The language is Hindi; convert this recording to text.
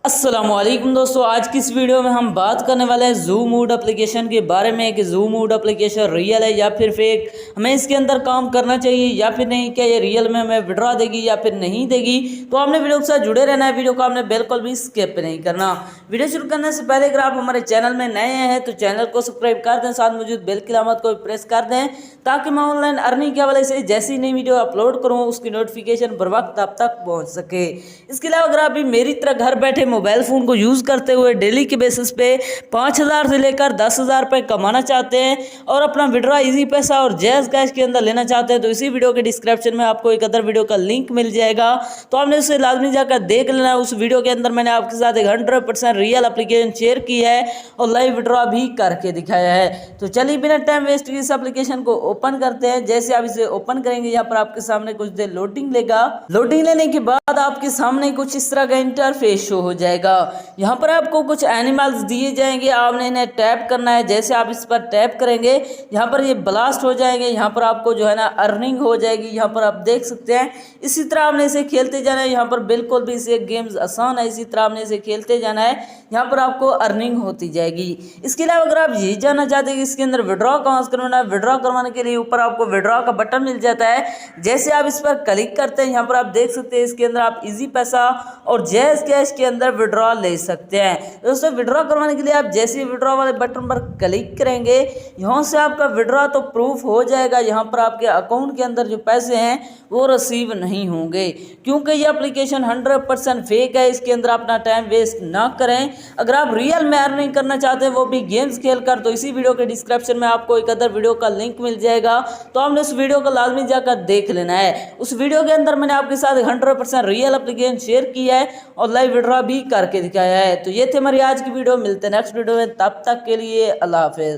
अस्सलामुअलैकुम दोस्तों, आज की इस वीडियो में हम बात करने वाले हैं ज़ूमूड एप्लीकेशन के बारे में कि ज़ूमूड एप्लीकेशन रियल है या फिर फेक, हमें इसके अंदर काम करना चाहिए या फिर नहीं, क्या ये रियल में हमें विड्रॉ देगी या फिर नहीं देगी। तो आपने वीडियो के साथ जुड़े रहना है, वीडियो को आपने बिल्कुल भी स्किप नहीं करना। वीडियो शुरू करने से पहले अगर आप हमारे चैनल में नए हैं तो चैनल को सब्सक्राइब कर दें, साथ मौजूद बेल की अलामत को प्रेस कर दें ताकि मैं ऑनलाइन अर्निंग के हवाले से जैसी नई वीडियो अपलोड करूँ उसकी नोटिफिकेशन बर वक्त आप तक पहुँच सके। इसके अलावा अगर आप भी मेरी तरह घर बैठे मोबाइल फ़ोन को यूज़ करते हुए डेली के बेसिस पे 5,000 से लेकर 10,000 रुपये कमाना चाहते हैं और अपना विड्रॉ इजी पैसा और जैज़ कैश के अंदर लेना चाहते हैं तो इसी वीडियो के डिस्क्रिप्शन में आपको एक अदर वीडियो का लिंक मिल जाएगा, तो आपने उसे लाजमी जाकर देख लेना। उस वीडियो के अंदर मैंने आपके साथ एक 100% रियल एप्लीकेशन शेयर की है और लाइव विड्रॉ भी करके दिखाया है। तो चलिए बिना टाइम वेस्ट किए इस एप्लीकेशन को ओपन करते हैं। जैसे आप इसे ओपन करेंगे यहाँ पर आपके सामने कुछ देर लोडिंग लेगा। लोडिंग लेने के बाद आपके सामने कुछ इस तरह का इंटरफेस शो हो जाएगा। यहाँ पर आपको कुछ एनिमल्स दिए जाएंगे, आपने इन्हें टैप करना है। जैसे आप इस पर टैप करेंगे यहाँ पर ये ब्लास्ट हो जाएंगे, यहाँ पर आपको जो है ना अर्निंग हो जाएगी। यहाँ पर आप देख सकते हैं इसी तरह आपने इसे खेलते जाना है। यहाँ पर बिल्कुल भी इसे गेम्स आसान है, इसी तरह आपने इसे खेलते जाना है, यहाँ पर आपको अर्निंग होती जाएगी। इसके अलावा अगर आप यही जानना चाहते हैं कि इसके अंदर विड्रॉ कहाँ से करवाना है, विड्रॉ करवाने के लिए ऊपर आपको विड्रॉ का बटन मिल जाता है। जैसे आप इस पर क्लिक करते हैं यहाँ पर आप देख सकते हैं इसके अंदर आप इजी पैसा और जैज़ कैश के अंदर विड्रॉ ले सकते हैं। दोस्तों विड्रॉ करवाने के लिए आप जैसे ही विड्रॉ वाले बटन पर क्लिक करेंगे यहाँ से आपका विड्रॉ तो प्रूफ हो जाएगा। यहाँ पर आपके अकाउंट के अंदर जो पैसे हैं वो रिसीव नहीं होंगे क्योंकि ये एप्लीकेशन 100% फेक है। इसके अंदर अपना टाइम वेस्ट ना करें। अगर आप रियल में अर्निंग करना चाहते हैं वो भी गेम्स खेलकर तो इसी वीडियो के डिस्क्रिप्शन में आपको एक अदर वीडियो का लिंक मिल जाएगा, तो आपने उस वीडियो को लाजमी जाकर देख लेना है। उस वीडियो के अंदर मैंने आपके साथ 100% रियल एप्लीकेशन शेयर की है और लाइव विड्रॉ भी करके दिखाया है। तो ये थे हमारी आज की वीडियो, मिलते हैं नेक्स्ट वीडियो में, तब तक के लिए अल्लाह हाफिज़।